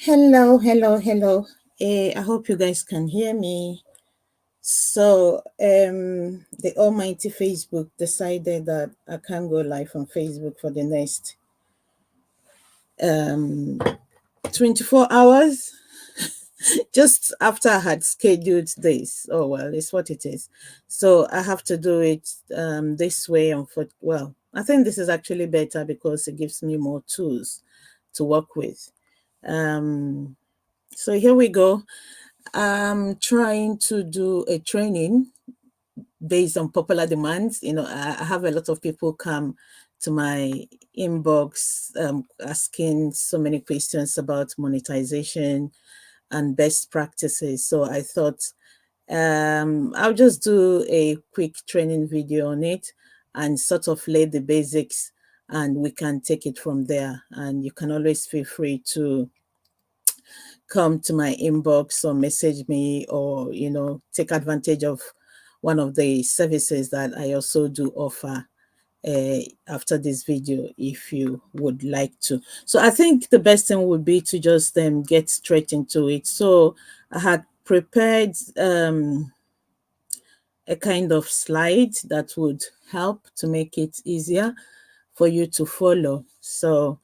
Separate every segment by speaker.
Speaker 1: Hello. I hope you guys can hear me. So, the almighty Facebook decided that I can't go live on Facebook for the next 24 hours. Just after I had scheduled this. Oh, well, it's what it is. So, I have to do it this way. Well, I think this is actually better because it gives me more tools to work with. So, here we go. I'm trying to do a training based on popular demands. I have a lot of people come to my inbox asking so many questions about monetization and best practices. So I thought I'll just do a quick training video on it and sort of lay the basics, and we can take it from there. And you can always feel free to come to my inbox or message me, or take advantage of one of the services that I also do offer after this video if you would like to. So I think the best thing would be to just get straight into it. So I had prepared a kind of slide that would help to make it easier for you to follow. So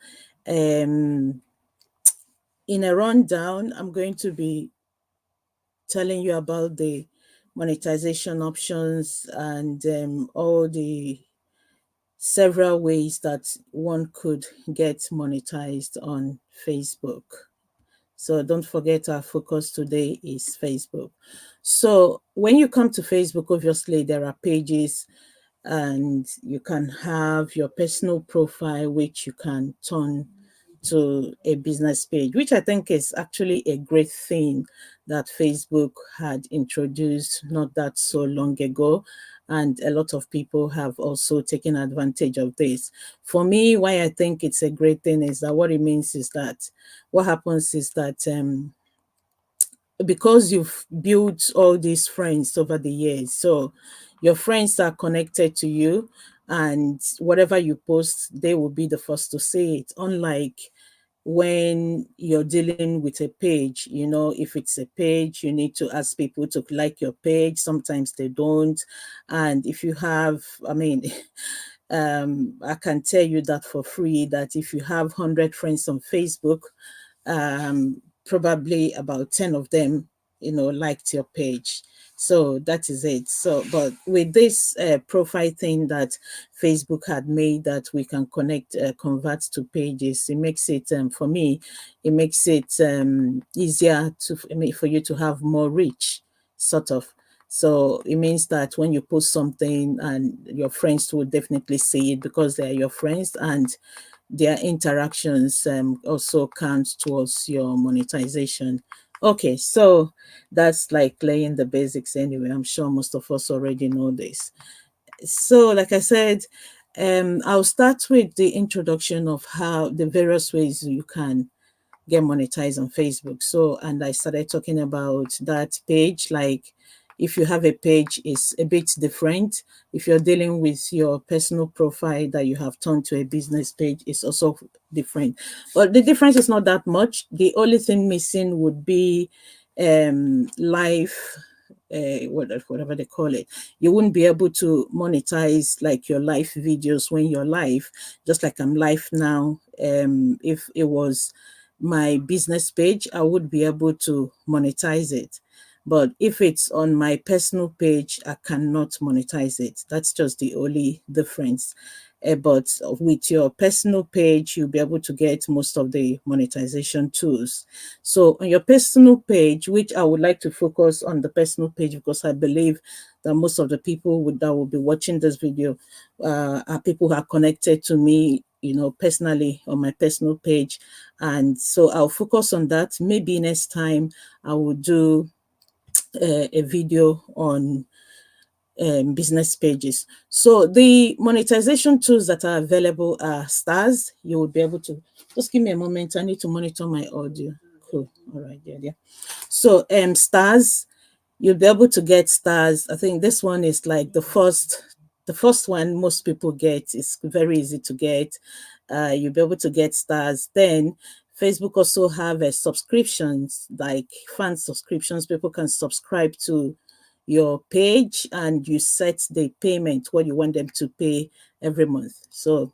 Speaker 1: in a rundown, I'm going to be telling you about the monetization options and all the several ways that one could get monetized on Facebook. So don't forget, our focus today is Facebook. So when you come to Facebook, obviously there are pages, and you can have your personal profile, which you can turn to a business page, which I think is actually a great thing that Facebook had introduced not that so long ago. And a lot of people have also taken advantage of this. For me, why I think it's a great thing is that what it means is that what happens is that because you've built all these friends over the years, so your friends are connected to you, and whatever you post, they will be the first to see it. Unlike when you're dealing with a page, if it's a page, you need to ask people to like your page. Sometimes they don't. And if you have, I can tell you that for free, that if you have 100 friends on Facebook, probably about 10 of them, liked your page. So that is it. So, but with this profile thing that Facebook had made, that we can convert to pages, it makes it, for me, it makes it easier for you to have more reach, sort of. So it means that when you post something, and your friends will definitely see it because they're your friends, and their interactions also count towards your monetization. Okay, so that's like laying the basics anyway. I'm sure most of us already know this. So, like I said, I'll start with the introduction of how the various ways you can get monetized on Facebook. So, and I started talking about that page. Like, if you have a page, it's a bit different. If you're dealing with your personal profile that you have turned to a business page, it's also different. But the difference is not that much. The only thing missing would be live, whatever they call it. You wouldn't be able to monetize like your live videos when you're live, just like I'm live now. If it was my business page, I would be able to monetize it. But if it's on my personal page, I cannot monetize it. That's just the only difference. But with your personal page, you'll be able to get most of the monetization tools. So on your personal page, which I would like to focus on the personal page, because I believe that most of the people that will be watching this video are people who are connected to me, personally, on my personal page. And so I'll focus on that. Maybe next time I will do a video on business pages. So the monetization tools that are available are stars. You will be able to, just give me a moment. I need to monitor my audio. Cool. All right. Yeah. So stars, you'll be able to get stars. I think this one is like the first one most people get. It's very easy to get. You'll be able to get stars. Then Facebook also have subscriptions, like fan subscriptions. People can subscribe to your page and you set the payment, what you want them to pay every month. So,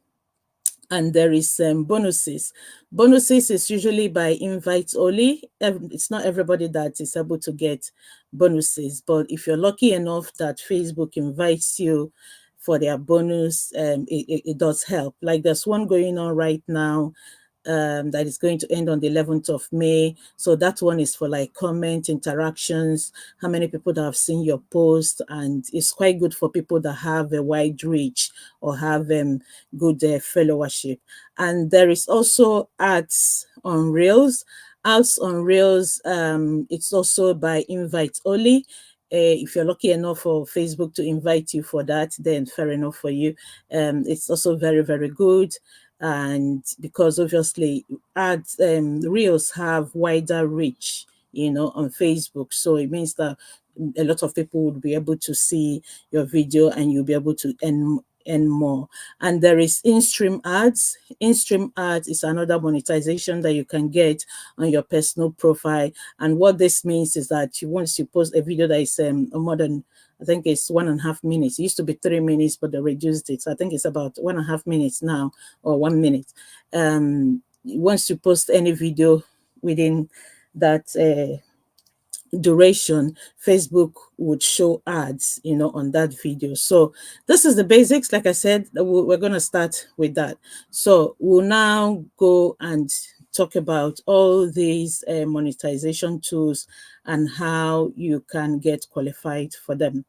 Speaker 1: and there is bonuses. Bonuses is usually by invite only. It's not everybody that is able to get bonuses, but if you're lucky enough that Facebook invites you for their bonus, it does help. Like there's one going on right now, that is going to end on the 11th of May. So that one is for like comment interactions, how many people that have seen your post, and it's quite good for people that have a wide reach or have good followership. And there is also ads on Reels. Ads on Reels, it's also by invite only. If you're lucky enough for Facebook to invite you for that, then fair enough for you. It's also very, very good. And because obviously ads, reels have wider reach, on Facebook. So it means that a lot of people would be able to see your video and you'll be able to earn more. And there is in-stream ads. In-stream ads is another monetization that you can get on your personal profile. And what this means is that once you post a video that is more than, I think it's 1.5 minutes. It used to be 3 minutes, but they reduced it. So I think it's about 1.5 minutes now, or 1 minute. Once you post any video within that duration, Facebook would show ads, on that video. So this is the basics. Like I said, we're going to start with that. So we'll now go and talk about all these monetization tools and how you can get qualified for them.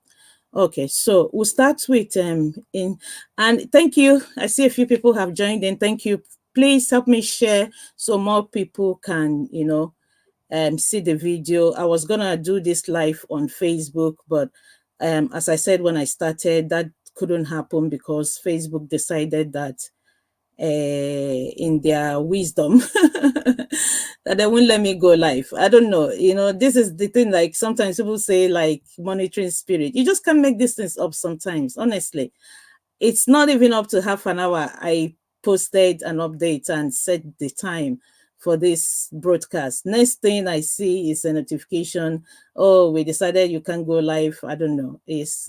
Speaker 1: Okay, so we'll start with and thank you. I see a few people have joined in. Thank you. Please help me share so more people can, see the video. I was gonna do this live on Facebook, but as I said when I started, that couldn't happen because Facebook decided that in their wisdom that they won't let me go live. I don't know. This is the thing. Like sometimes people say like monitoring spirit. You just can't make these things up sometimes, honestly. It's not even up to half an hour. I posted an update and set the time for this broadcast. Next thing I see is a notification. Oh, we decided you can't go live. I don't know. It's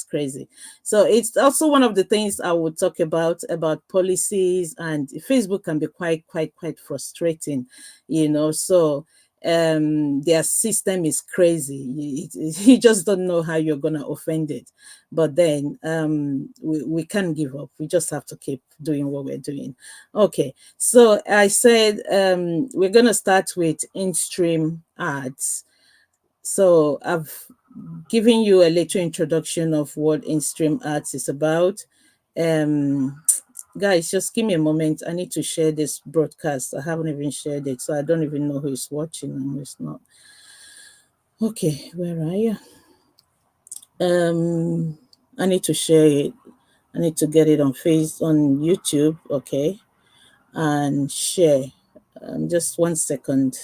Speaker 1: crazy. So it's also one of the things I would talk about policies, and Facebook can be quite frustrating, So their system is crazy. You just don't know how you're gonna offend it. But then we can't give up. We just have to keep doing what we're doing. Okay, so I said we're gonna start with in-stream ads. So I've given you a little introduction of what in-stream ads is about. Guys, just give me a moment. I need to share this broadcast. I haven't even shared it, so I don't even know who is watching and who's not. Okay, where are you? I need to share it. I need to get it on YouTube. Okay, and share. Just 1 second.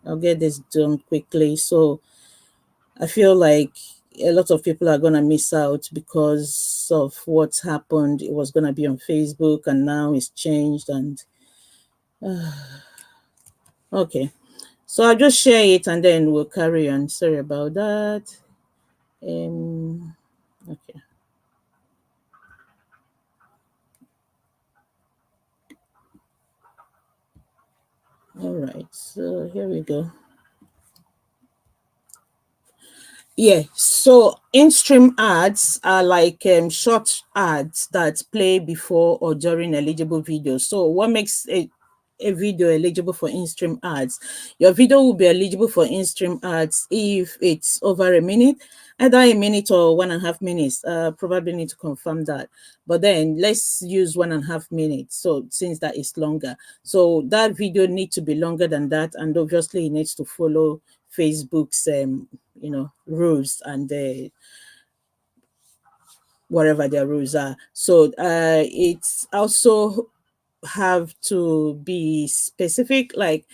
Speaker 1: I'll get this done quickly. So I feel like a lot of people are going to miss out because of what's happened. It was going to be on Facebook and now it's changed. And okay, so I'll just share it and then we'll carry on. Sorry about that. Okay. All right, so here we go. Yeah, so in-stream ads are like short ads that play before or during eligible videos. So what makes a video eligible for in-stream ads? Your video will be eligible for in-stream ads if it's over a minute, either a minute or 1.5 minutes. Probably need to confirm that. But then let's use 1.5 minutes. So since that is longer, so that video needs to be longer than that, and obviously it needs to follow Facebook's rules and whatever their rules are. So it's also have to be specific, like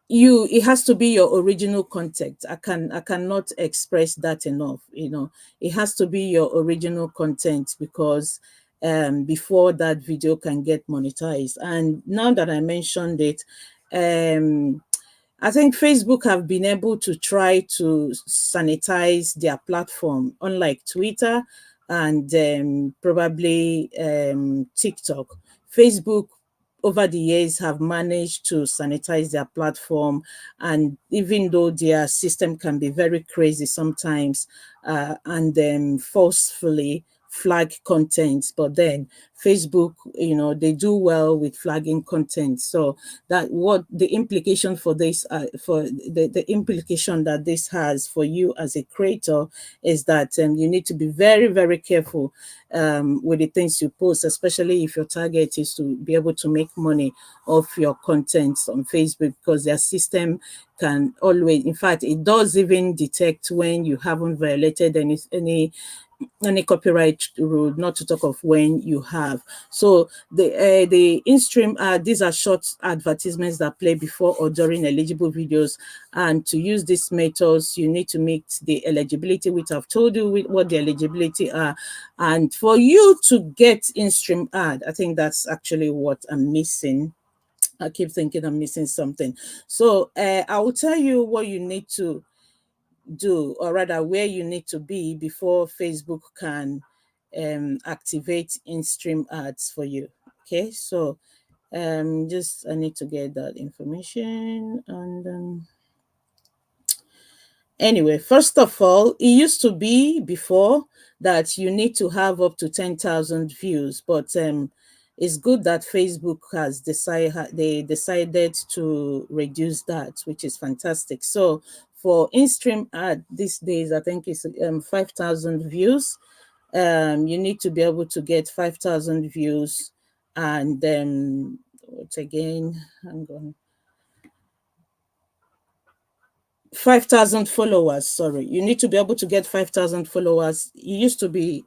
Speaker 1: it has to be your original content. I cannot express that enough. It has to be your original content because before that video can get monetized. And now that I mentioned it, I think Facebook have been able to try to sanitize their platform, unlike Twitter and probably TikTok. Facebook over the years have managed to sanitize their platform, and even though their system can be very crazy sometimes, and then forcefully flag content, but then Facebook, they do well with flagging content. So that what the implication for this, for the implication that this has for you as a creator is that you need to be very, very careful with the things you post, especially if your target is to be able to make money off your content on Facebook, because their system can always, in fact, it does even detect when you haven't violated any copyright rule, not to talk of when you have. So the in-stream these are short advertisements that play before or during eligible videos, and to use these methods you need to meet the eligibility, which I've told you what the eligibility are. And for you to get in-stream ad, I think that's actually what I'm missing. I keep thinking I'm missing something. So I will tell you what you need to do, or rather where you need to be before Facebook can activate in-stream ads for you. Okay, so just I need to get that information. And anyway, first of all, it used to be before that you need to have up to 10,000 views, but it's good that Facebook has decided to reduce that, which is fantastic. So for in-stream ad these days, I think it's 5,000 views. You need to be able to get 5,000 views, and what again? Hang on. 5,000 followers. Sorry, you need to be able to get 5,000 followers. It used to be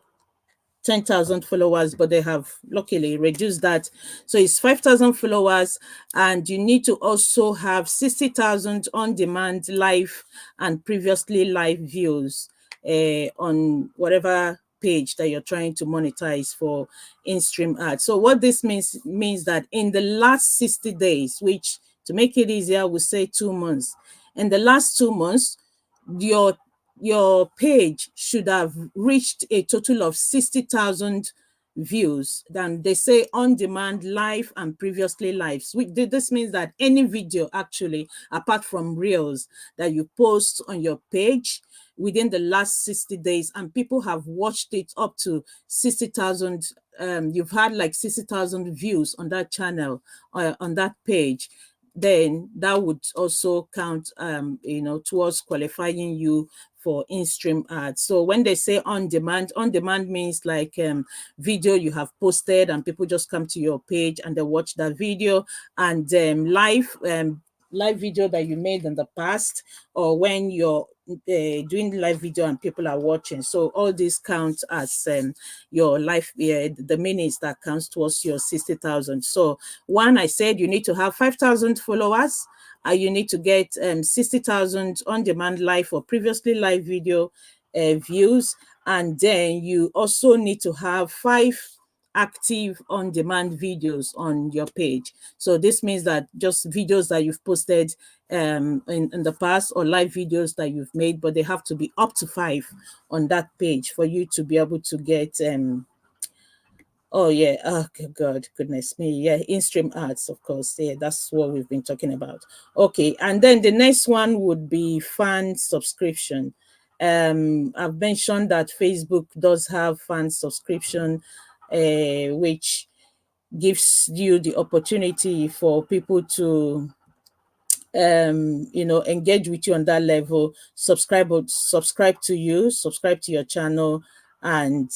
Speaker 1: 10,000 followers, but they have luckily reduced that. So it's 5,000 followers, and you need to also have 60,000 on demand live and previously live views on whatever page that you're trying to monetize for in-stream ads. So what this means that in the last 60 days, which to make it easier, we say 2 months. In the last 2 months, your page should have reached a total of 60,000 views. Then they say on demand, live, and previously live. So this means that any video, actually, apart from reels that you post on your page within the last 60 days, and people have watched it up to 60,000, you've had like 60,000 views on that channel, on that page, then that would also count towards qualifying you for in-stream ads. So when they say on demand means like video you have posted and people just come to your page and they watch that video. And live video that you made in the past, or when you're doing live video and people are watching. So all these count as your live, the minutes that counts towards your 60,000. So one, I said you need to have 5,000 followers. You need to get 60,000 on-demand live or previously live video views. And then you also need to have 5 active on-demand videos on your page. So this means that just videos that you've posted in the past, or live videos that you've made, but they have to be up to 5 on that page for you to be able to get oh yeah, oh God, goodness me. Yeah, in-stream ads, of course. Yeah, that's what we've been talking about. Okay, and then the next one would be fan subscription. I've mentioned that Facebook does have fan subscription, which gives you the opportunity for people to engage with you on that level, subscribe to you, subscribe to your channel, and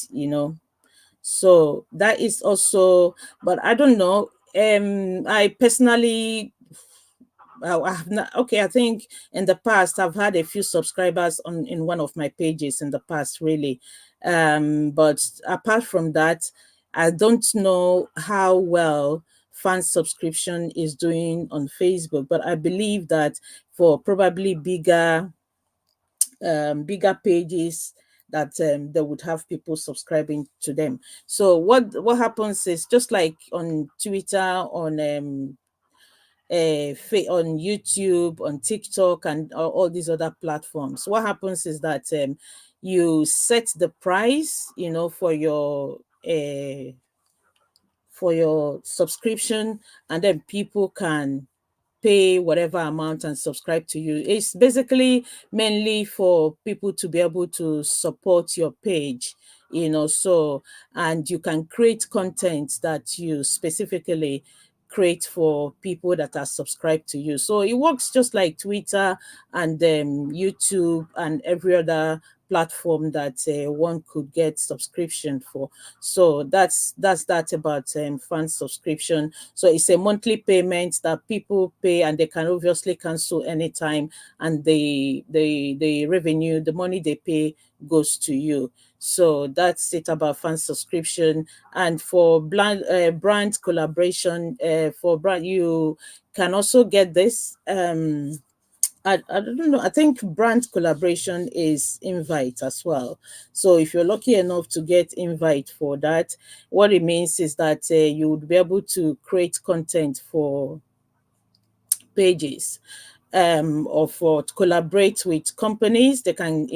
Speaker 1: so that is also, but I don't know. I personally, I have not. Okay, I think in the past I've had a few subscribers in one of my pages in the past, really. But apart from that, I don't know how well fan subscription is doing on Facebook. But I believe that for probably bigger pages that they would have people subscribing to them. So what happens is, just like on Twitter, on YouTube, on TikTok, and all these other platforms. What happens is that you set the price, for your subscription, and then people can pay whatever amount and subscribe to you. It's basically mainly for people to be able to support your page, so, and you can create content that you specifically create for people that are subscribed to you. So it works just like Twitter and YouTube and every other platform that one could get subscription for. So that's that about fan subscription. So it's a monthly payment that people pay, and they can obviously cancel anytime, and the revenue, the money they pay, goes to you. So that's it about fan subscription. And for brand collaboration, for brand, you can also get this. I don't know. I think brand collaboration is invite as well. So if you're lucky enough to get invite for that, what it means is that you would be able to create content for pages, or for to collaborate with companies. They can,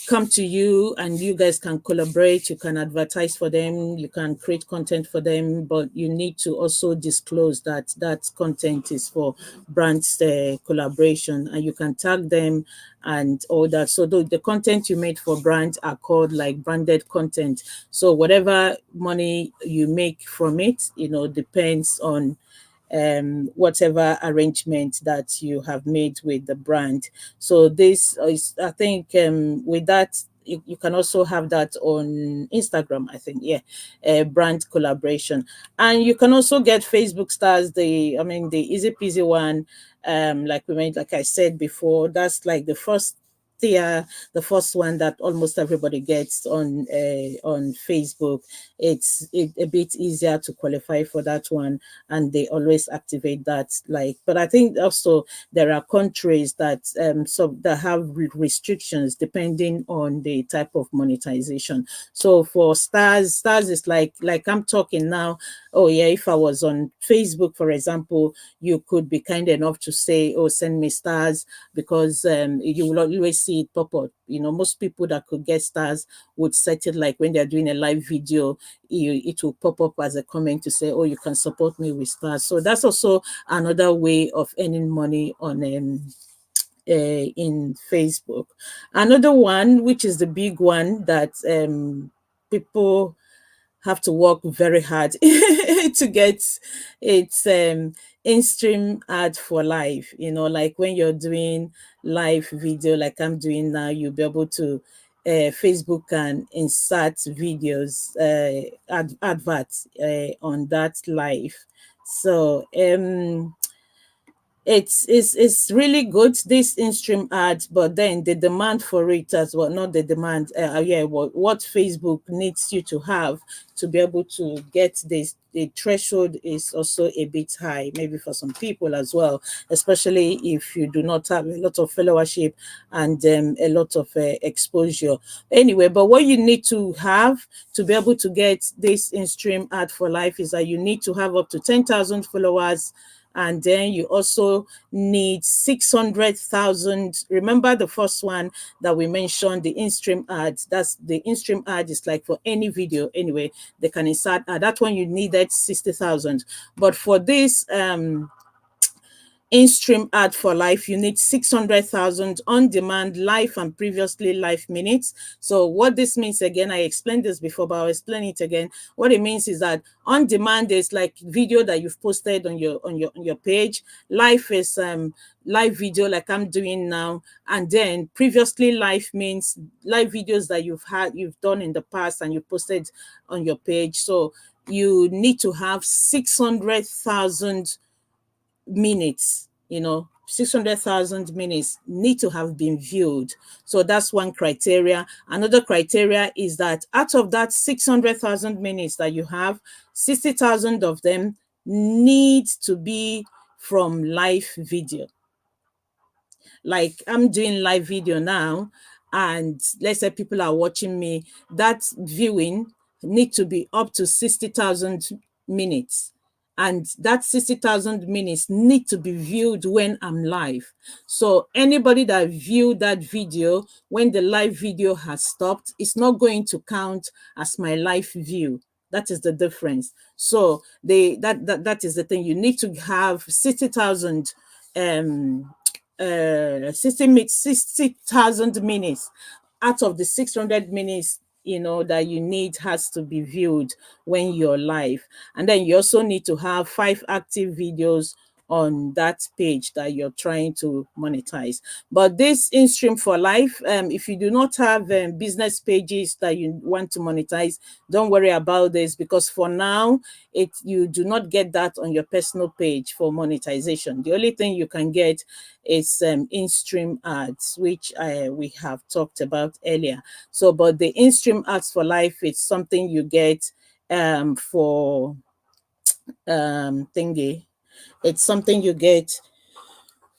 Speaker 1: come to you, and you guys can collaborate. You can advertise for them, you can create content for them, but you need to also disclose that that content is for brands collaboration, and you can tag them and all that. So the content you made for brands are called like branded content. So whatever money you make from it, depends on whatever arrangement that you have made with the brand. So this is, I think, with that, you can also have that on Instagram, I think. Yeah, brand collaboration. And you can also get Facebook stars, the easy peasy one. Like we made, like I said before, that's like the first one that almost everybody gets on Facebook. It's a bit easier to qualify for that one, and they always activate that. Like, but I think also there are countries that that have restrictions depending on the type of monetization. So for stars is like I'm talking now. Oh yeah, if I was on Facebook, for example, you could be kind enough to say, oh, send me stars, because you will always see it pop up. Most people that could get stars would set it like when they're doing a live video, it will pop up as a comment to say, oh, you can support me with stars. So that's also another way of earning money on in Facebook. Another one, which is the big one that people have to work very hard to get, it's in-stream ad for live. Like when you're doing live video like I'm doing now, you'll be able to Facebook can insert videos, adverts on that live. So it's really good, this in-stream ad, but then the demand for it as well, not the demand, what Facebook needs you to have to be able to get this, the threshold is also a bit high, maybe for some people as well, especially if you do not have a lot of followership and a lot of exposure. Anyway, but what you need to have to be able to get this in-stream ad for life is that you need to have up to 10,000 followers, and then you also need 600,000. Remember the first one that we mentioned, the in-stream ad. That's the in-stream ad is like for any video anyway, they can insert ad. That one you needed 60,000. But for this in-stream ad for life, you need 600,000 on demand live and previously live minutes. So what this means, again, I explained this before, but I'll explain it again. What it means is that on demand is like video that you've posted on your page. Live is live video like I'm doing now, and then previously live means live videos that you've done in the past and you posted on your page. So you need to have 600,000 minutes, 600,000 minutes need to have been viewed. So that's one criteria. Another criteria is that out of that 600,000 minutes that you have, 60,000 of them need to be from live video. Like I'm doing live video now, and let's say people are watching me, that viewing need to be up to 60,000 minutes, and that 60,000 minutes need to be viewed when I'm live. So anybody that viewed that video when the live video has stopped, it's not going to count as my live view. That is the difference. So that is the thing. You need to have 60,000 um 60,000 minutes out of the 600 minutes, that you need has to be viewed when you're live. And then you also need to have 5 active videos on that page that you're trying to monetize. But this in stream for life, if you do not have business pages that you want to monetize, don't worry about this, because for now you do not get that on your personal page for monetization. The only thing you can get is in-stream ads, which we have talked about earlier. So, but the in-stream ads for life, it's something you get for thingy. It's something you get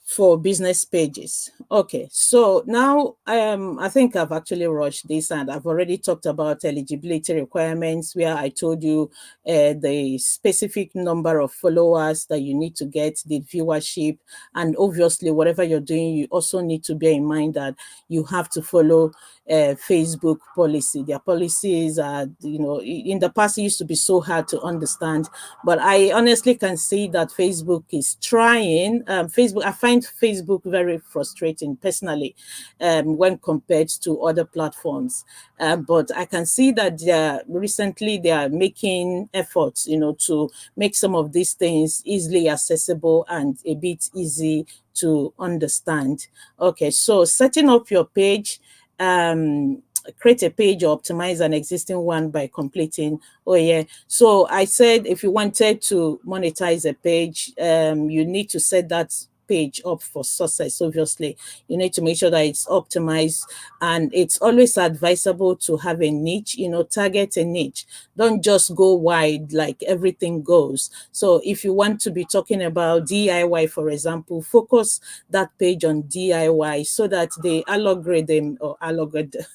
Speaker 1: for business pages. Okay, so now I think I've actually rushed this, and I've already talked about eligibility requirements, where I told you the specific number of followers that you need to get, the viewership, and obviously whatever you're doing, you also need to bear in mind that you have to follow Facebook policy. Their policies are, in the past it used to be so hard to understand, but I honestly can see that Facebook is trying. I find Facebook very frustrating personally when compared to other platforms. But I can see that recently they are making efforts, to make some of these things easily accessible and a bit easy to understand. Okay, so setting up your page, create a page or optimize an existing one by completing. Oh yeah, so I said if you wanted to monetize a page, you need to set that page up for success. Obviously, you need to make sure that it's optimized, and it's always advisable to have a niche, target a niche. Don't just go wide like everything goes. So if you want to be talking about DIY, for example, focus that page on DIY so that the algorithm or algorithm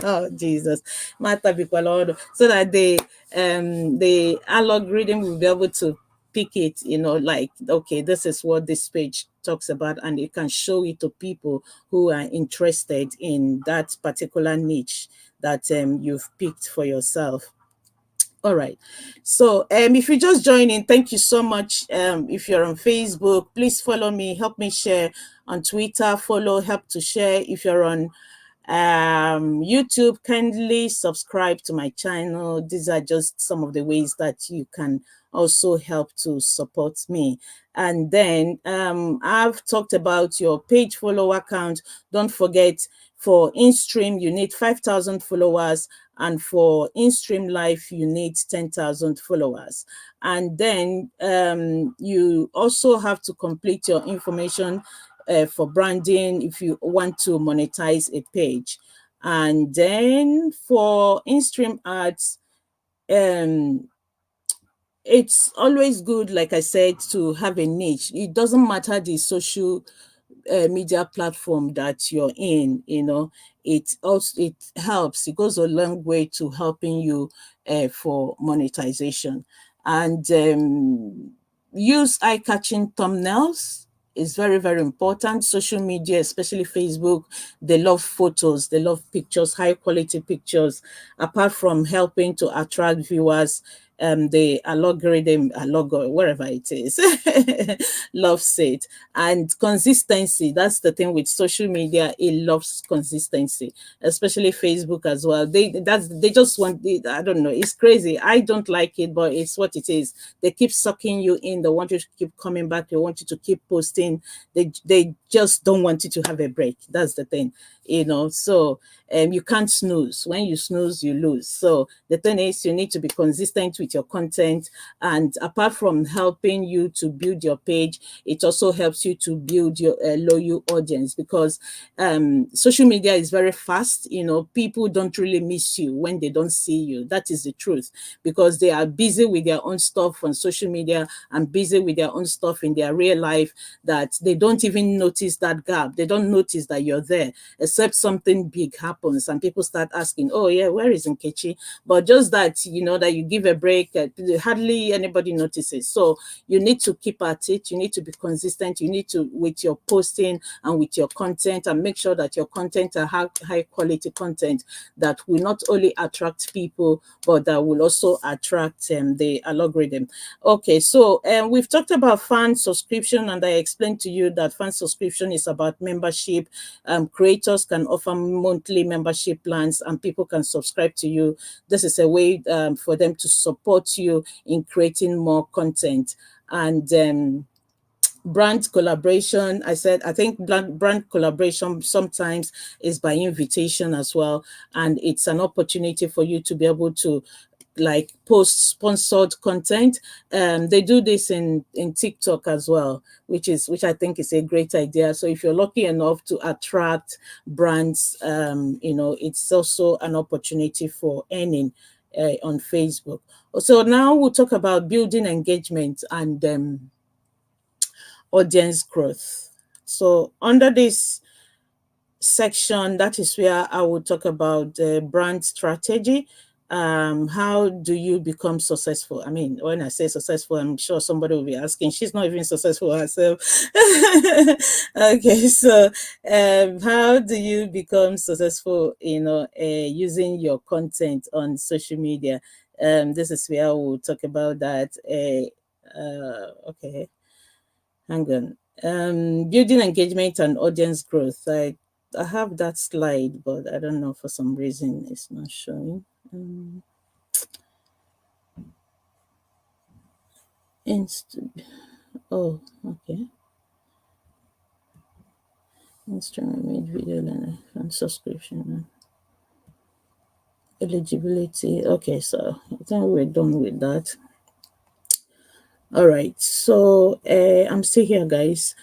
Speaker 1: oh Jesus, Mata Bikwaloro, so that the algorithm will be able to pick it, like, okay, this is what this page talks about, and it can show it to people who are interested in that particular niche that you've picked for yourself. All right. So if you just join in, thank you so much. If you're on Facebook, please follow me, help me share. On Twitter, follow, help to share. If you're on YouTube, kindly subscribe to my channel. These are just some of the ways that you can also help to support me. And then I've talked about your page follower count. Don't forget, for in-stream you need 5,000 followers, and for in-stream live you need 10,000 followers. And then you also have to complete your information for branding if you want to monetize a page. And then for in-stream ads, it's always good, like I said, to have a niche. It doesn't matter the social media platform that you're in, it helps. It goes a long way to helping you for monetization. And use eye-catching thumbnails is very, very important. Social media, especially Facebook, they love photos, they love pictures, high quality pictures. Apart from helping to attract viewers, the algorithm, wherever it is, loves it. And consistency, that's the thing with social media, it loves consistency, especially Facebook as well. They just want it. I don't know, it's crazy. I don't like it, but it's what it is. They keep sucking you in, they want you to keep coming back, they want you to keep posting. They just don't want you to have a break. That's the thing. So you can't snooze. When you snooze, you lose. So the thing is, you need to be consistent with your content. And apart from helping you to build your page, it also helps you to build your loyal audience, because social media is very fast. People don't really miss you when they don't see you. That is the truth, because they are busy with their own stuff on social media and busy with their own stuff in their real life, that they don't even notice that gap. They don't notice that you're there, except something big happens and people start asking, oh yeah, where is Nkechi? But just that, that you give a break, hardly anybody notices. So you need to keep at it. You need to be consistent. You need to, with your posting and with your content, and make sure that your content are high quality content that will not only attract people, but that will also attract the algorithm. Okay, so we've talked about fan subscription, and I explained to you that fan subscription is about membership. Creators can offer monthly membership plans, and people can subscribe to you. This is a way for them to support you in creating more content. And brand collaboration, I think brand collaboration sometimes is by invitation as well, and it's an opportunity for you to be able to like post sponsored content. They do this in TikTok as well, which I think is a great idea. So if you're lucky enough to attract brands, it's also an opportunity for earning on Facebook. So now we'll talk about building engagement and audience growth. So under this section, that is where I will talk about the brand strategy. How do you become successful? I mean, when I say successful, I'm sure somebody will be asking, she's not even successful herself. Okay, so how do you become successful, using your content on social media? This is where we'll talk about that. Okay, hang on. Building engagement and audience growth. I have that slide, but I don't know, for some reason it's not showing. Oh, okay. Instrument made video and subscription eligibility. Okay, so I think we're done with that. All right, so I'm still here, guys.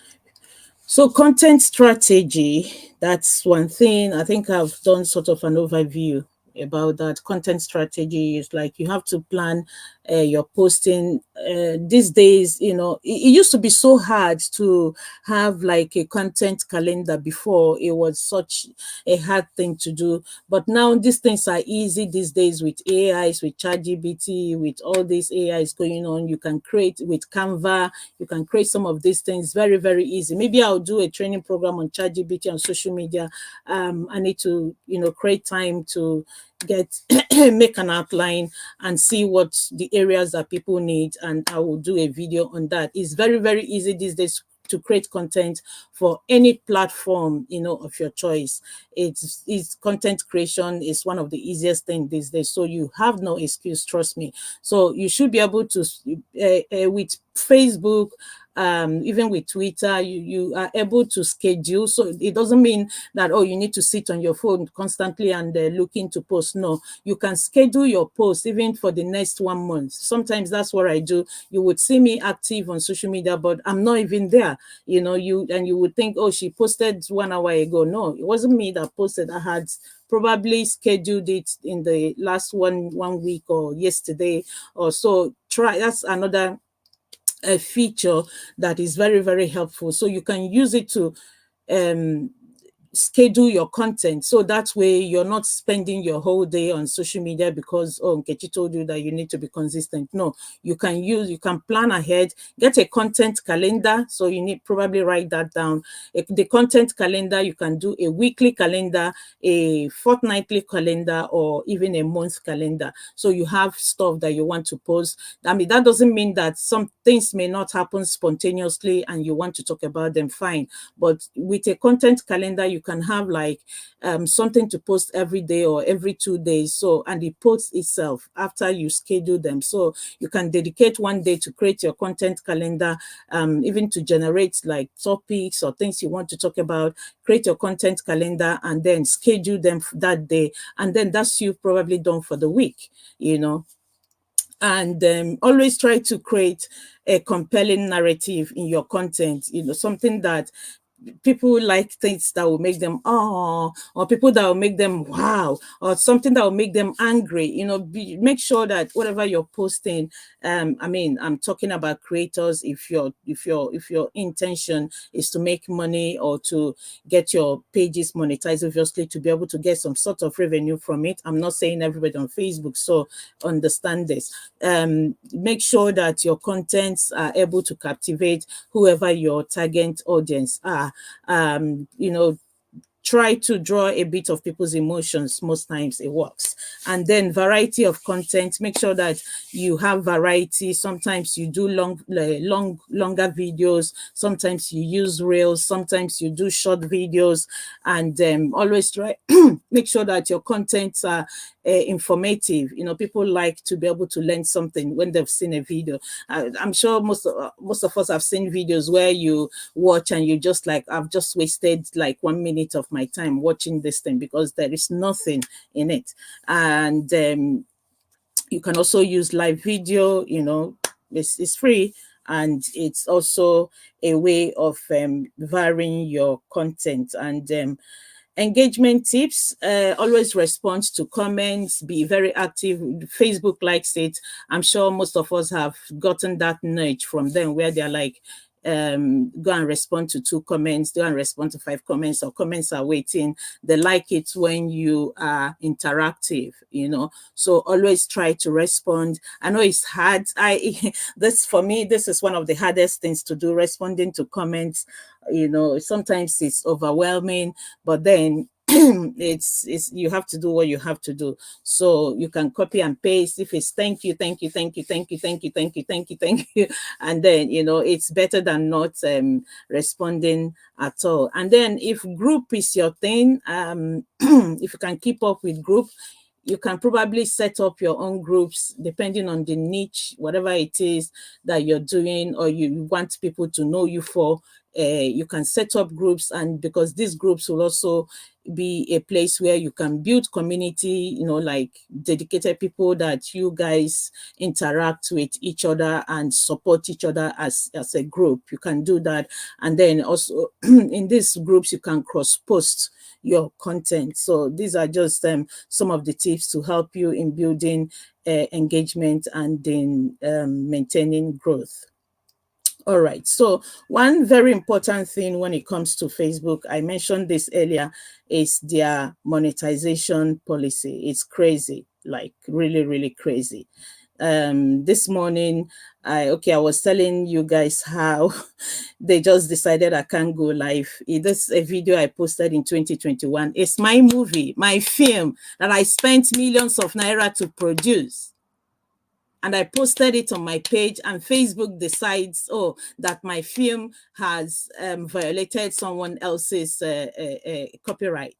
Speaker 1: So content strategy, that's one thing. I think I've done sort of an overview about that. Content strategy is like you have to plan your posting. These days, it used to be so hard to have like a content calendar. Before, it was such a hard thing to do, but now these things are easy these days with AIs, with ChatGPT, with all these AIs going on. You can create with Canva, you can create some of these things very, very easy. Maybe I'll do a training program on ChatGPT on social media. I need to, create time to get make an outline and see what the areas that people need, and I will do a video on that. It's very, very easy these days to create content for any platform, of your choice. It's content creation is one of the easiest things these days, so you have no excuse, trust me. So you should be able to with Facebook, even with Twitter, you are able to schedule. So it doesn't mean that, oh, you need to sit on your phone constantly and looking to post. No, you can schedule your post even for the next 1 month. Sometimes that's what I do. You would see me active on social media, but I'm not even there. You would think, oh, she posted 1 hour ago. No, it wasn't me that posted. I had probably scheduled it in the last one week or yesterday or so. That's another a feature that is very, very helpful. So you can use it to schedule your content, so that way you're not spending your whole day on social media because, oh, Nkechi told you that you need to be consistent. No, you can plan ahead, get a content calendar. So you need probably write that down. The content calendar, you can do a weekly calendar, a fortnightly calendar, or even a month calendar. So you have stuff that you want to post. I mean, that doesn't mean that some things may not happen spontaneously and you want to talk about them, fine. But with a content calendar, you can have like something to post every day or every 2 days. So, and it posts itself after you schedule them. So you can dedicate one day to create your content calendar, even to generate like topics or things you want to talk about. Create your content calendar and then schedule them that day. And then that's you probably done for the week, you know. And always try to create a compelling narrative in your content, you know, something that people like, things that will make them oh, or people that will make them wow, or something that will make them angry, you know. Make sure that whatever you're posting, I mean, I'm talking about creators. If your intention is to make money or to get your pages monetized, obviously to be able to get some sort of revenue from it. I'm not saying everybody on Facebook, so understand this. Make sure that your contents are able to captivate whoever your target audience are. You know, try to draw a bit of people's emotions. Most times it works. And then variety of content. Make sure that you have variety. Sometimes you do longer videos. Sometimes you use reels. Sometimes you do short videos. And always try make sure that your contents are informative. You know, people like to be able to learn something when they've seen a video. I'm sure most of us have seen videos where you watch and you just like, I've just wasted like 1 minute of my time watching this thing because there is nothing in it. And you can also use live video, you know, it's free. And it's also a way of varying your content. And engagement tips: always respond to comments, be very active. Facebook likes it. I'm sure most of us have gotten that nudge from them where they're like, go and respond to 2 comments, go and respond to 5 comments, or comments are waiting. They like it when you are interactive, you know. So always try to respond. I know it's hard. This, for me, this is one of the hardest things to do, responding to comments. You know, sometimes it's overwhelming, but then it's you have to do what you have to do. So you can copy and paste. If it's thank you, thank you, thank you, thank you, thank you, thank you, thank you, thank you, and then, you know, it's better than not responding at all. And then if group is your thing, if you can keep up with group, you can probably set up your own groups depending on the niche, whatever it is that you're doing or you want people to know you for. You can set up groups, and because these groups will also be a place where you can build community, you know, like dedicated people that you guys interact with each other and support each other as a group. You can do that. And then also in these groups, you can cross post your content. So these are just some of the tips to help you in building engagement and in maintaining growth. All right. So one very important thing when it comes to Facebook, I mentioned this earlier, is their monetization policy. It's crazy, like really, really crazy. This morning, I was telling you guys how they just decided I can't go live. This is a video I posted in 2021. It's my movie, my film that I spent millions of naira to produce. And I posted it on my page, and Facebook decides, oh, that my film has violated someone else's copyright.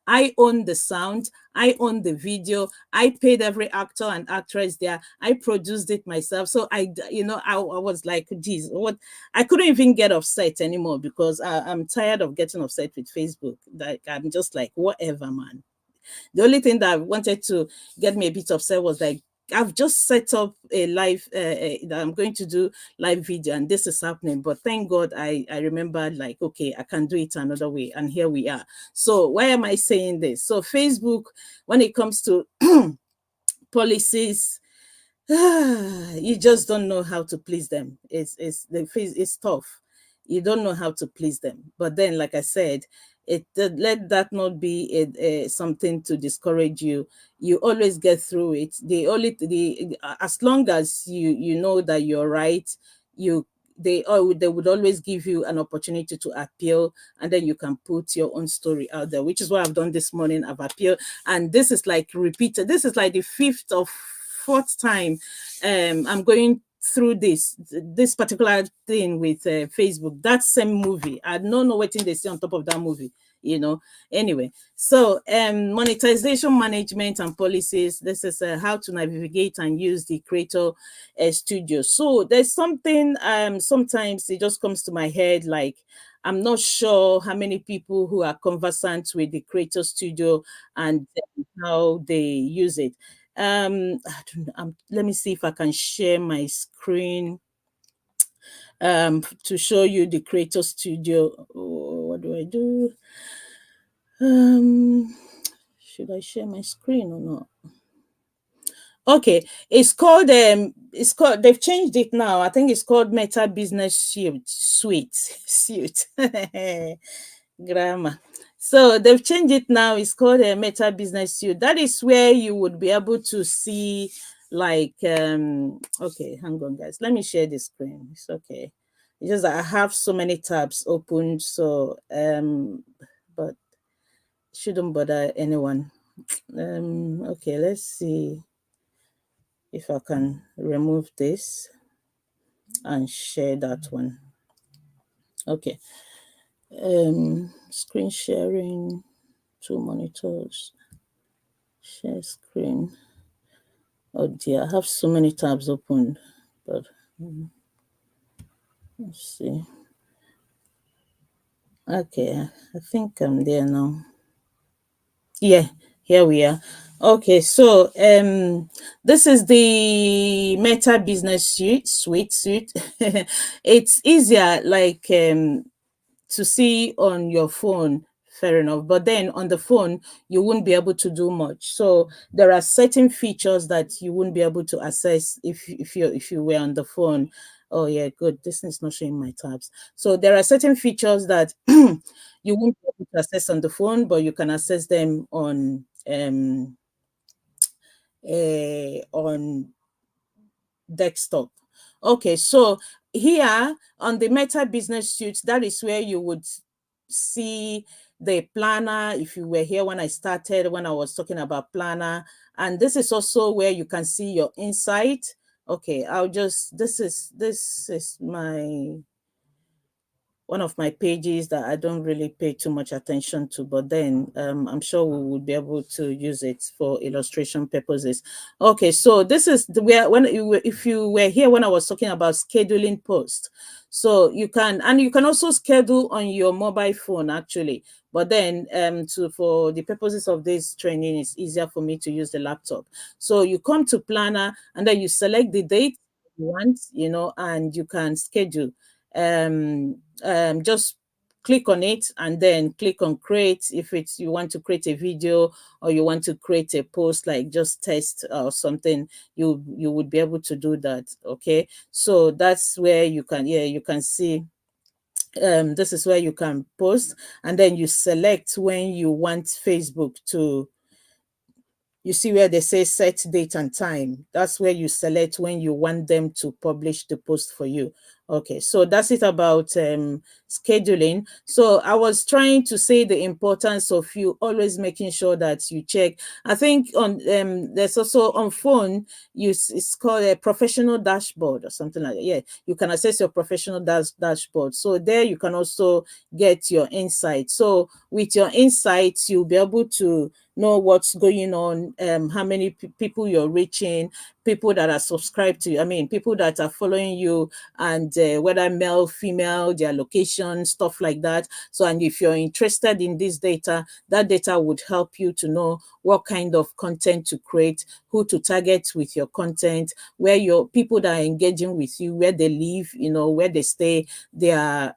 Speaker 1: I own the sound, I own the video, I paid every actor and actress there, I produced it myself. So I was like, geez, what? I couldn't even get upset anymore because I'm tired of getting upset with Facebook. Like, I'm just like, whatever, man. The only thing that wanted to get me a bit upset was like, I've just set up a live that I'm going to do live video, and this is happening. But thank God I remembered, like, okay, I can do it another way, and here we are. So why am I saying this? So Facebook, when it comes to policies, you just don't know how to please them. It's tough. You don't know how to please them. But then, like I said, let that not be something to discourage you. You always get through it. As long as you know that you're right, they would always give you an opportunity to appeal, and then you can put your own story out there, which is what I've done this morning. I've appealed, and this is like repeated. This is like the fourth time I'm going through this particular thing with Facebook. That same movie, I don't know what they say on top of that movie. you know. Anyway, so monetization management and policies. This is how to navigate and use the creator studio. So there's something sometimes it just comes to my head, like I'm not sure how many people who are conversant with the creator studio and how they use it. I don't know, let me see if I can share my screen to show you the creator studio. Oh, what do I do? um should I share my screen or not? Okay, it's called, they've changed it now. I think it's called Meta Business Suite. Grammar. So they've changed it now. It's called a Meta Business Suite. That is where you would be able to see, like okay, hang on guys. Let me share the screen. It's okay. It's just that I have so many tabs open, so but shouldn't bother anyone. Okay, let's see if I can remove this and share that one. Okay. Screen sharing, two monitors, share screen. Oh dear, I have so many tabs open, but let's see. Okay, I think I'm there now. Yeah, here we are. Okay, so this is the Meta Business Suite. It's easier, like to see on your phone, fair enough, but then on the phone you wouldn't be able to do much. So there are certain features that you wouldn't be able to access if you were on the phone. Oh yeah, good, this is not showing my tabs. So there are certain features that you won't be able to access on the phone, but you can access them on desktop. Okay, so here on the Meta Business Suite, that is where you would see the planner. If you were here when I started, when I was talking about planner, and this is also where you can see your insight. Okay, this is my one of my pages that I don't really pay too much attention to, but then I'm sure we would be able to use it for illustration purposes. Okay, so this is the where when if you were here when I was talking about scheduling posts, so you can also schedule on your mobile phone actually, but then for the purposes of this training, it's easier for me to use the laptop. So you come to planner and then you select the date you want, and you can schedule. Just click on it and then click on create if it's you want to create a video or you want to create a post, like just test or something. You would be able to do that. Okay, so that's where you can, yeah, you can see this is where you can post, and then you select when you want Facebook to, you see where they say set date and time. That's where you select when you want them to publish the post for you. Okay, so that's it about scheduling. So I was trying to say the importance of you always making sure that you check. I think on there's also on phone, it's called a professional dashboard or something like that. Yeah, you can access your professional dashboard. So there you can also get your insights. So with your insights, you'll be able to know what's going on, how many people you're reaching, people that are subscribed to you, I mean, people that are following you, and whether male, female, their location, stuff like that. So, and if you're interested in this data, that data would help you to know what kind of content to create, who to target with your content, where your people that are engaging with you, where they live, where they stay, their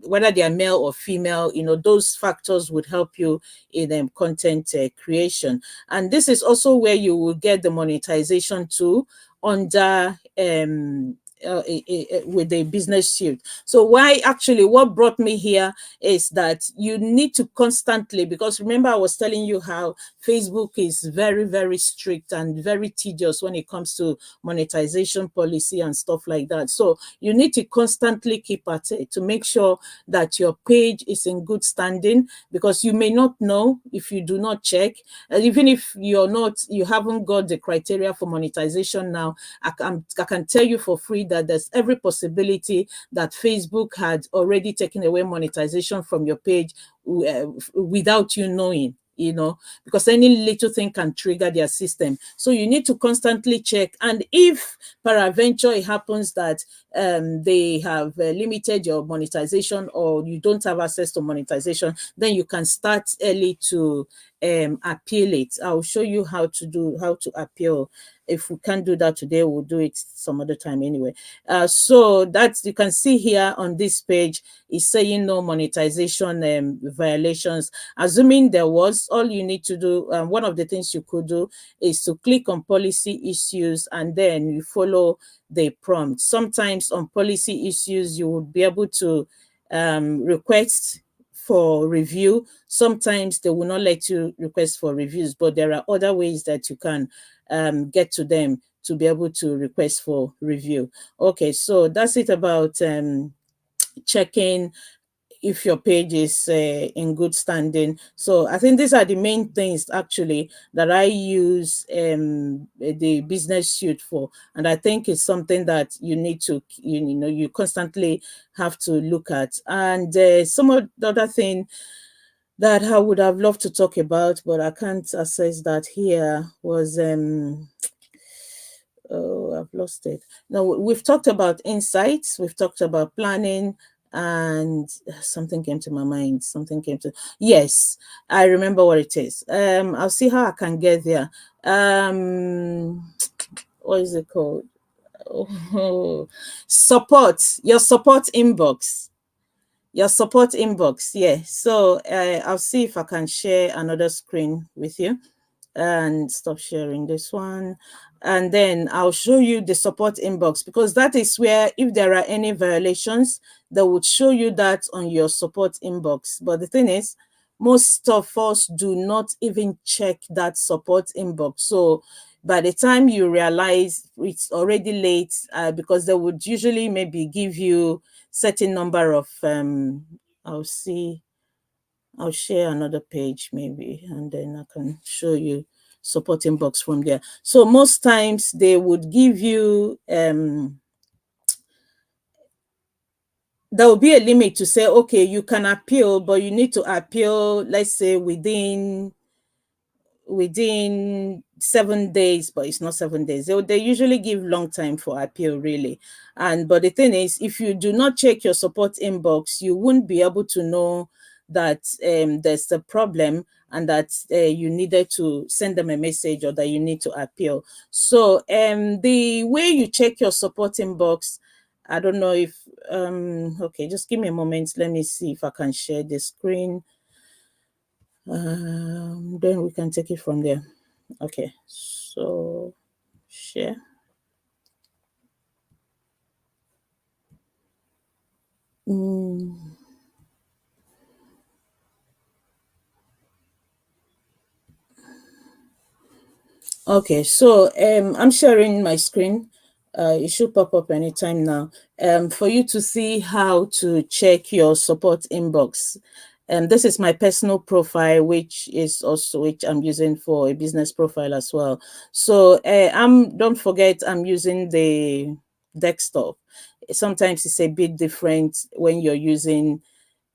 Speaker 1: whether they are male or female, those factors would help you in content creation. And this is also where you will get the monetization tool under with the business suite. So what brought me here is that you need to constantly, because remember I was telling you how Facebook is very, very strict and very tedious when it comes to monetization policy and stuff like that. So you need to constantly keep at it to make sure that your page is in good standing, because you may not know if you do not check. Even if you haven't got the criteria for monetization now, I can tell you for free that there's every possibility that Facebook had already taken away monetization from your page without you knowing, because any little thing can trigger their system. So you need to constantly check. And if peradventure it happens that they have limited your monetization, or you don't have access to monetization, then you can start early to appeal it. I'll show you how to appeal. If we can't do that today, we'll do it some other time anyway. So that you can see here on this page is saying no monetization violations. Assuming there was, all you need to do, one of the things you could do is to click on policy issues, and then you follow the prompt. Sometimes on policy issues, you would be able to request for review. Sometimes they will not let you request for reviews, but there are other ways that you can get to them to be able to request for review. Okay, so that's it about checking if your page is in good standing. So I think these are the main things actually that I use the business suite for, and I think it's something that you need to you constantly have to look at. And some of the other thing that I would have loved to talk about, but I can't access that here, was oh, I've lost it. No, we've talked about insights, we've talked about planning, and something came to my mind. Yes, I remember what it is. I'll see how I can get there. What is it called? Oh, your support inbox. Your support inbox, yeah. So I'll see if I can share another screen with you, and stop sharing this one. And then I'll show you the support inbox, because that is where, if there are any violations, they would show you that on your support inbox. But the thing is, most of us do not even check that support inbox. So by the time you realize, it's already late, because they would usually maybe give you certain number of I'll see, I'll share another page maybe, and then I can show you support inbox from there. So most times they would give you there will be a limit to say, okay, you can appeal, but you need to appeal, let's say, within 7 days, but it's not 7 days. They usually give long time for appeal, really. But the thing is, if you do not check your support inbox, you won't be able to know that there's a problem, and that you needed to send them a message, or that you need to appeal. So the way you check your support inbox, I don't know if okay, just give me a moment. Let me see if I can share the screen. Then we can take it from there. Okay, so share. Okay, so I'm sharing my screen. It should pop up anytime now. For you to see how to check your support inbox. This is my personal profile, which I'm using for a business profile as well. So don't forget, I'm using the desktop. Sometimes it's a bit different when you're using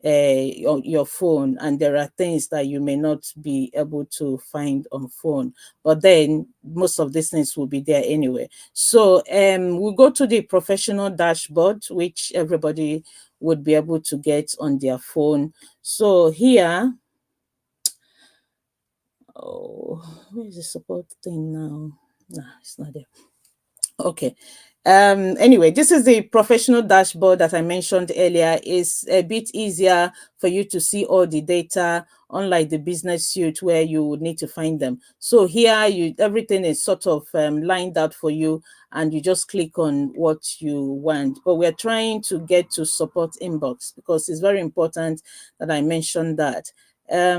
Speaker 1: your phone, and there are things that you may not be able to find on phone, but then most of these things will be there anyway. So we'll go to the professional dashboard, which everybody would be able to get on their phone. So here, oh, where is the support thing now? No, it's not there. Okay. Anyway, this is the professional dashboard that I mentioned earlier. It's a bit easier for you to see all the data, unlike the business suite where you would need to find them. So here, everything is sort of lined out for you, and you just click on what you want. But we're trying to get to support inbox, because it's very important that I mentioned that. I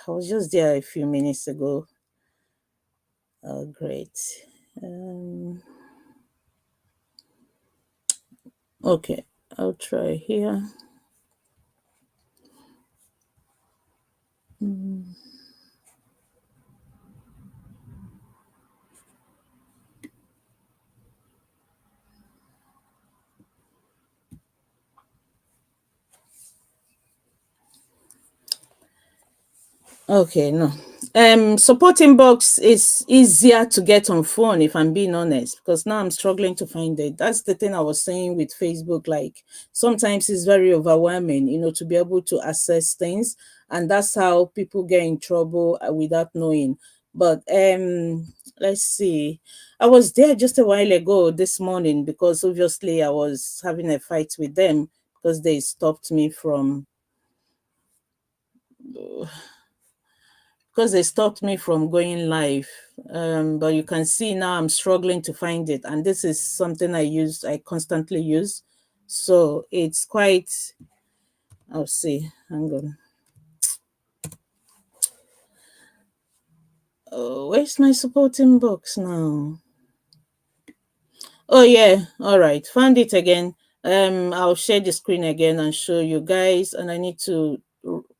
Speaker 1: was just there a few minutes ago. Oh, great. Okay, I'll try here. Okay, no. Supporting box is easier to get on phone, if I'm being honest, because now I'm struggling to find it. That's the thing I was saying with Facebook. Like sometimes it's very overwhelming, to be able to access things, and that's how people get in trouble without knowing. But let's see. I was there just a while ago this morning because obviously I was having a fight with them because they stopped me from going live. But you can see now I'm struggling to find it, and this is something I constantly use, so it's quite, I'll see, hang on. Oh, where's my supporting box now? Oh yeah, all right, found it again. I'll share the screen again and show you guys, and I need to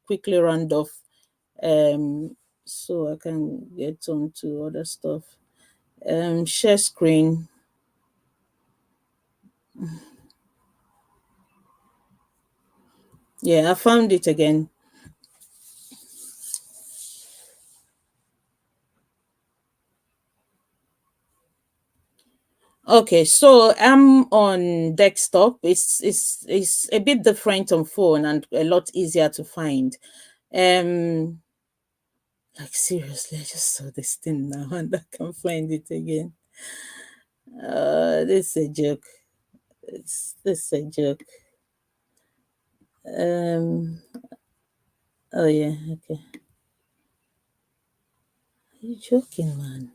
Speaker 1: quickly round off so I can get on to other stuff. Share screen. Yeah, I found it again. Okay, so I'm on desktop. It's a bit different on phone and a lot easier to find. Um, like seriously, I just saw this thing now and I can't find it again. This is a joke. This is a joke. Um, oh yeah, okay. Are you joking, man?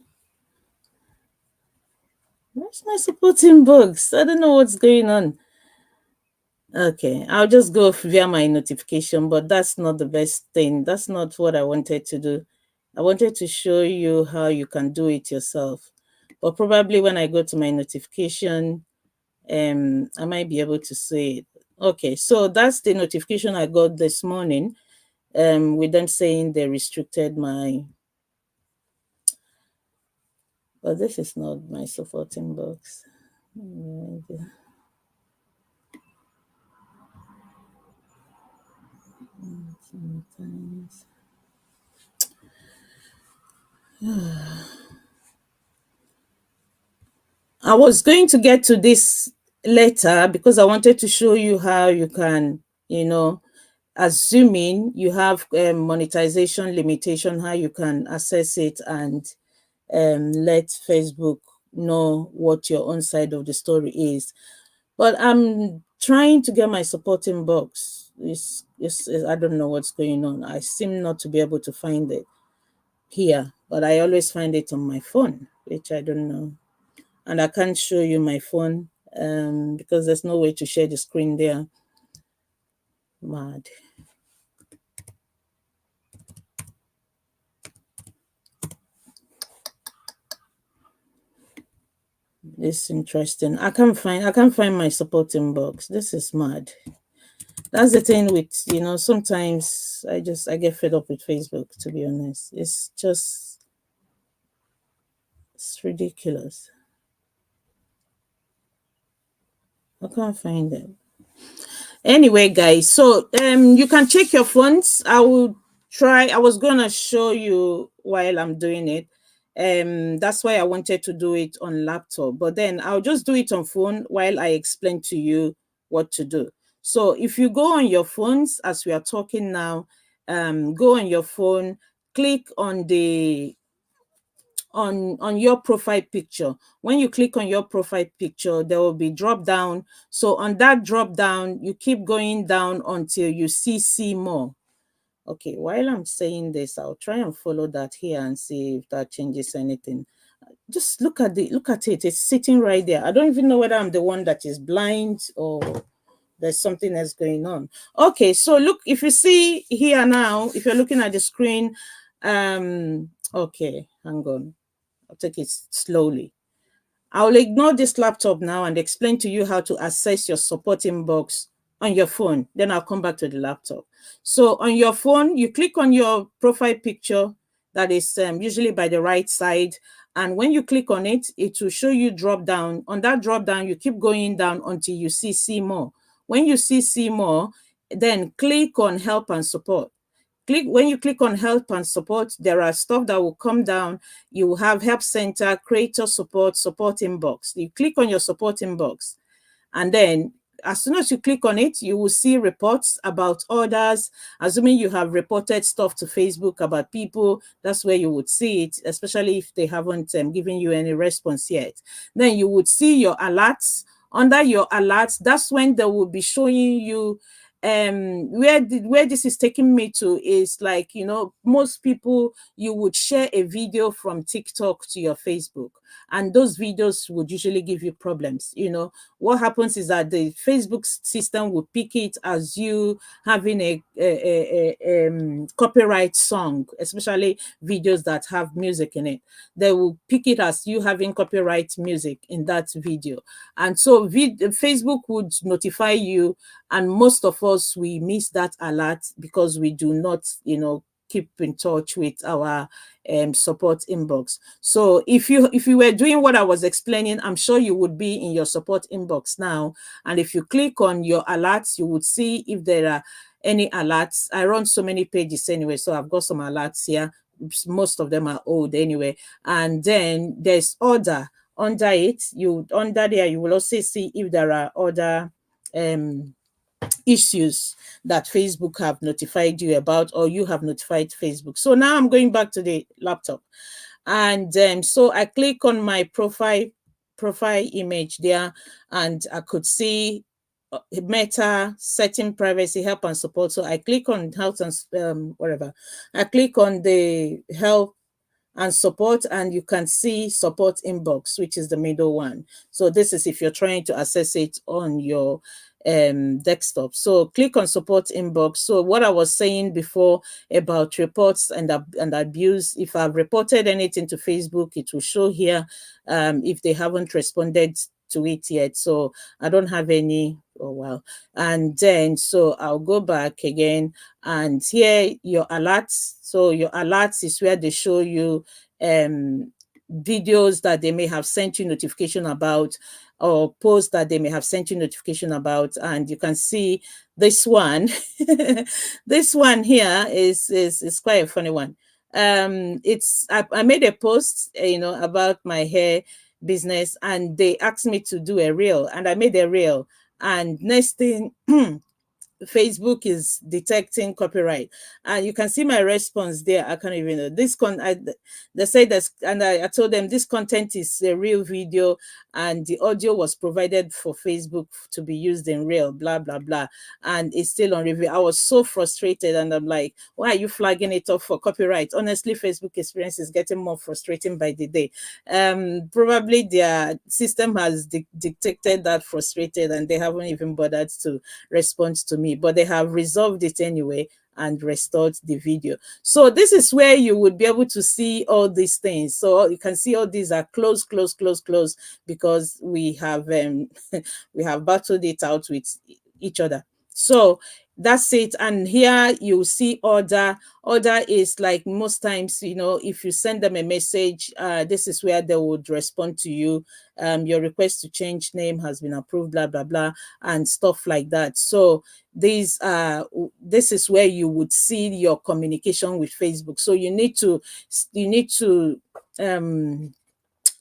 Speaker 1: Where's my supporting books? I don't know what's going on. Okay, I'll just go via my notification, but that's not the best thing. That's not what I wanted to do. I wanted to show you how you can do it yourself. But probably when I go to my notification, I might be able to see it. Okay, so that's the notification I got this morning, with them saying they restricted my, but this is not my supporting box. Sometimes. I was going to get to this later because I wanted to show you how you can, assuming you have monetization limitation, how you can access it and let Facebook know what your own side of the story is. But I'm trying to get my supporting box. I don't know what's going on. I seem not to be able to find it here, but I always find it on my phone, which I don't know. And I can't show you my phone because there's no way to share the screen there. Mad. This is interesting. I can't find my supporting box. This is mad. That's the thing with, sometimes I get fed up with Facebook, to be honest. It's ridiculous. I can't find it. Anyway, guys, so you can check your phones. I was gonna show you while I'm doing it. That's why I wanted to do it on laptop, but then I'll just do it on phone while I explain to you what to do. So if you go on your phones as we are talking now, go on your phone, click on your profile picture. When you click on your profile picture, there will be drop down. So on that drop down, you keep going down until you see more. Okay, while I'm saying this, I'll try and follow that here and see if that changes anything. Just look at it. It's sitting right there. I don't even know whether I'm the one that is blind or there's something else going on. Okay, so look, if you see here now, if you're looking at the screen, okay, hang on. I'll take it slowly. I'll ignore this laptop now and explain to you how to access your supporting box on your phone. Then I'll come back to the laptop. So on your phone, you click on your profile picture that is usually by the right side. And when you click on it, it will show you drop down. On that drop down, you keep going down until you see more. When you see more, then click on help and support. when you click on help and support, there are stuff that will come down. You will have help center, creator support, support inbox. You click on your support inbox, and then as soon as you click on it, you will see reports about orders. Assuming you have reported stuff to Facebook about people, that's where you would see it, especially if they haven't given you any response yet. Then you would see your alerts. Under your alerts, that's when they will be showing you where this is taking me to is like, most people, you would share a video from TikTok to your Facebook, and those videos would usually give you problems. What happens is that the Facebook system will pick it as you having a copyright song, especially videos that have music in it. They will pick it as you having copyright music in that video, and so Facebook would notify you. And most of us, we miss that alert because we do not keep in touch with our support inbox. So if you were doing what I was explaining, I'm sure you would be in your support inbox now. And if you click on your alerts, you would see if there are any alerts. I run so many pages anyway, so I've got some alerts here. Most of them are old anyway. And then there's order. Under it, under there, you will also see if there are other issues that Facebook have notified you about, or you have notified Facebook. So now I'm going back to the laptop, and so I click on my profile image there, and I could see Meta, setting privacy, help and support. So I click on health and whatever. I click on the help and support, and you can see support inbox, which is the middle one. So this is if you're trying to access it on your desktop. So click on support inbox. So what I was saying before about reports and abuse, if I've reported anything to Facebook, it will show here if they haven't responded to it yet. So I don't have any. Oh wow. And then so I'll go back again, and here your alerts. So your alerts is where they show you videos that they may have sent you notification about, or posts that they may have sent you notification about. And you can see this one. This one here is quite a funny one. I made a post about my hair business, and they asked me to do a reel, and I made a reel. And next thing, Facebook is detecting copyright, and you can see my response there. I can't even know this they say this, and I told them this content is a real video, and the audio was provided for Facebook to be used in real, blah blah blah, and it's still on review. I was so frustrated, and I'm like, why are you flagging it up for copyright? Honestly, Facebook experience is getting more frustrating by the day. Probably their system has detected that frustrated, and they haven't even bothered to respond to me, but they have resolved it anyway and restored the video. So this is where you would be able to see all these things. So you can see all these are close, because we have we have battled it out with each other. So that's it. And here you see order. Order is like most times, if you send them a message, this is where they would respond to you. Your request to change name has been approved, blah blah blah, and stuff like that. So this is where you would see your communication with Facebook. So you need to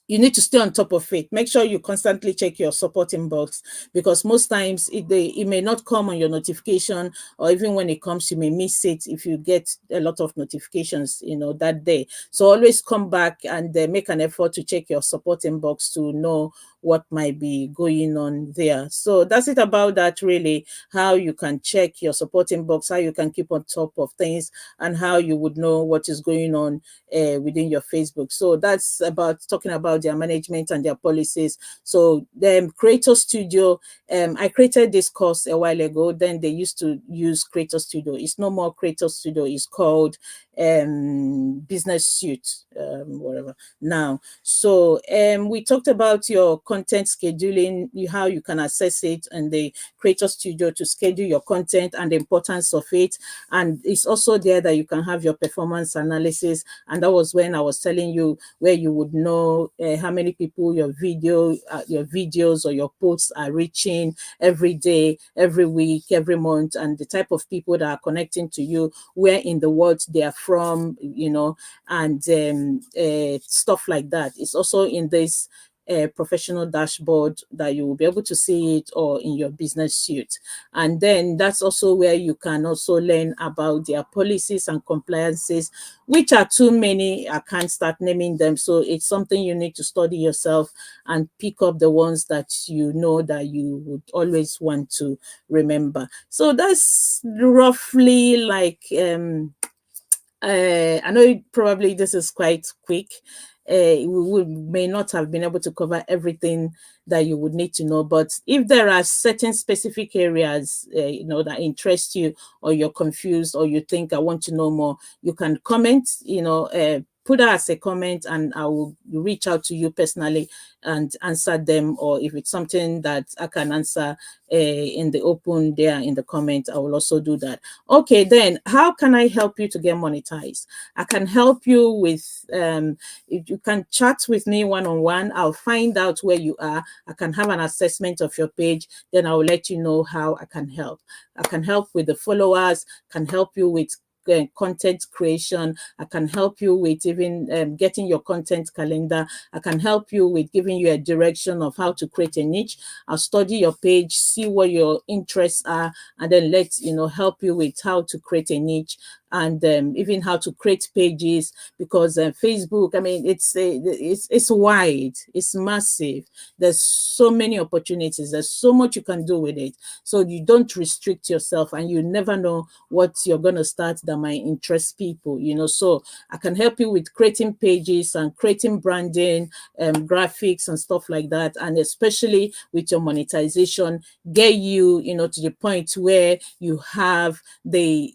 Speaker 1: you need to stay on top of it. Make sure you constantly check your support inbox, because most times it may not come on your notification, or even when it comes, you may miss it if you get a lot of notifications, that day. So always come back and make an effort to check your support inbox to know what might be going on there. So that's it about that, really, how you can check your support inbox, how you can keep on top of things, and how you would know what is going on within your Facebook. So that's about talking about their management and their policies. So the Creator Studio, I created this course a while ago. Then they used to use Creator Studio. It's no more Creator Studio. It's called Business Suite, whatever now. So we talked about your content scheduling, how you can access it, and the Creator Studio to schedule your content and the importance of it. And it's also there that you can have your performance analysis. And that was when I was telling you where you would know how many people your videos or your posts are reaching every day, every week, every month, and the type of people that are connecting to you, where in the world they are from, and stuff like that. It's also in this professional dashboard that you will be able to see it, or in your business suite. And then that's also where you can also learn about their policies and compliances, which are too many. I can't start naming them. So it's something you need to study yourself and pick up the ones that you know that you would always want to remember. So that's roughly like I know probably this is quite quick. We may not have been able to cover everything that you would need to know, but if there are certain specific areas that interest you, or you're confused, or you think I want to know more, you can comment. Put that as a comment, and I will reach out to you personally and answer them. Or if it's something that I can answer in the open there in the comment, I will also do that. Okay, then how can I help you to get monetized? I can help you with, if you can chat with me one-on-one, I'll find out where you are. I can have an assessment of your page, then I will let you know how I can help. I can help with the followers, can help you with content creation. I can help you with even getting your content calendar. I can help you with giving you a direction of how to create a niche. I'll study your page, see what your interests are, and then help you with how to create a niche, and even how to create pages, because Facebook, I mean, it's wide, it's massive. There's so many opportunities. There's so much you can do with it. So you don't restrict yourself, and you never know what you're going to start that might interest people. So I can help you with creating pages and creating branding, graphics and stuff like that, and especially with your monetization, get you, to the point where you have the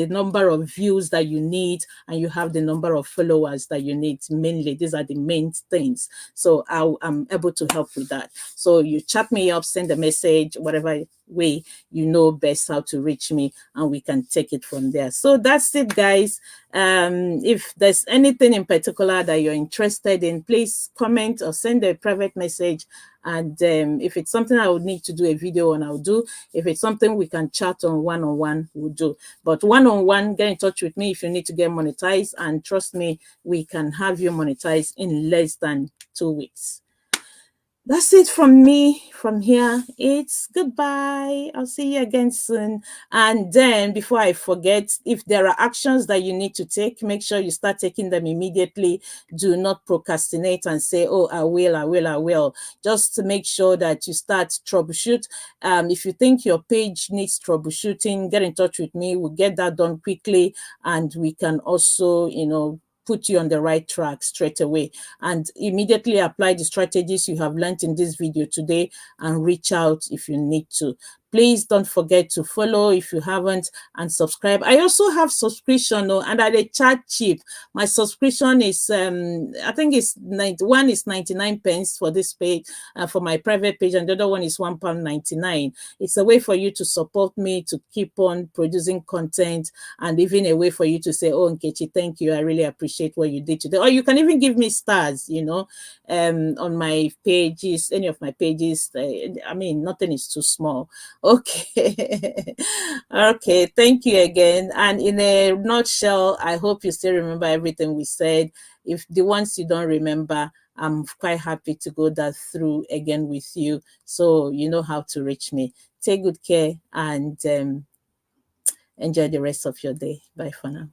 Speaker 1: number of views that you need, and you have the number of followers that you need. Mainly, these are the main things. So I'm able to help with that. So you chat me up, send a message, whatever way you know best how to reach me, and we can take it from there. So that's it, guys. If there's anything in particular that you're interested in, please comment or send a private message. And if it's something I would need to do a video on, I'll do. If it's something we can chat on one-on-one, we'll do. But one-on-one, get in touch with me if you need to get monetized, and trust me, we can have you monetized in less than 2 weeks. That's it from me. From here, it's goodbye. I'll see you again soon. And then, before I forget, if there are actions that you need to take, make sure you start taking them immediately. Do not procrastinate and say, oh, I will. Just to make sure that you start troubleshoot. If you think your page needs troubleshooting, get in touch with me. We'll get that done quickly, and we can also, put you on the right track straight away, and immediately apply the strategies you have learned in this video today, and reach out if you need to. Please don't forget to follow if you haven't, and subscribe. I also have subscription, and at a chat cheap. My subscription is I think it's 91 is 99 pence for this page, for my private page, and the other one is £1.99. It's a way for you to support me to keep on producing content, and even a way for you to say, oh, Nkechi, thank you, I really appreciate what you did today. Or you can even give me stars, on my pages, any of my pages. I mean, nothing is too small. Okay. Okay, thank you again. And in a nutshell, I hope you still remember everything we said. If the ones you don't remember, I'm quite happy to go that through again with you, so you know how to reach me. Take good care, and enjoy the rest of your day. Bye for now.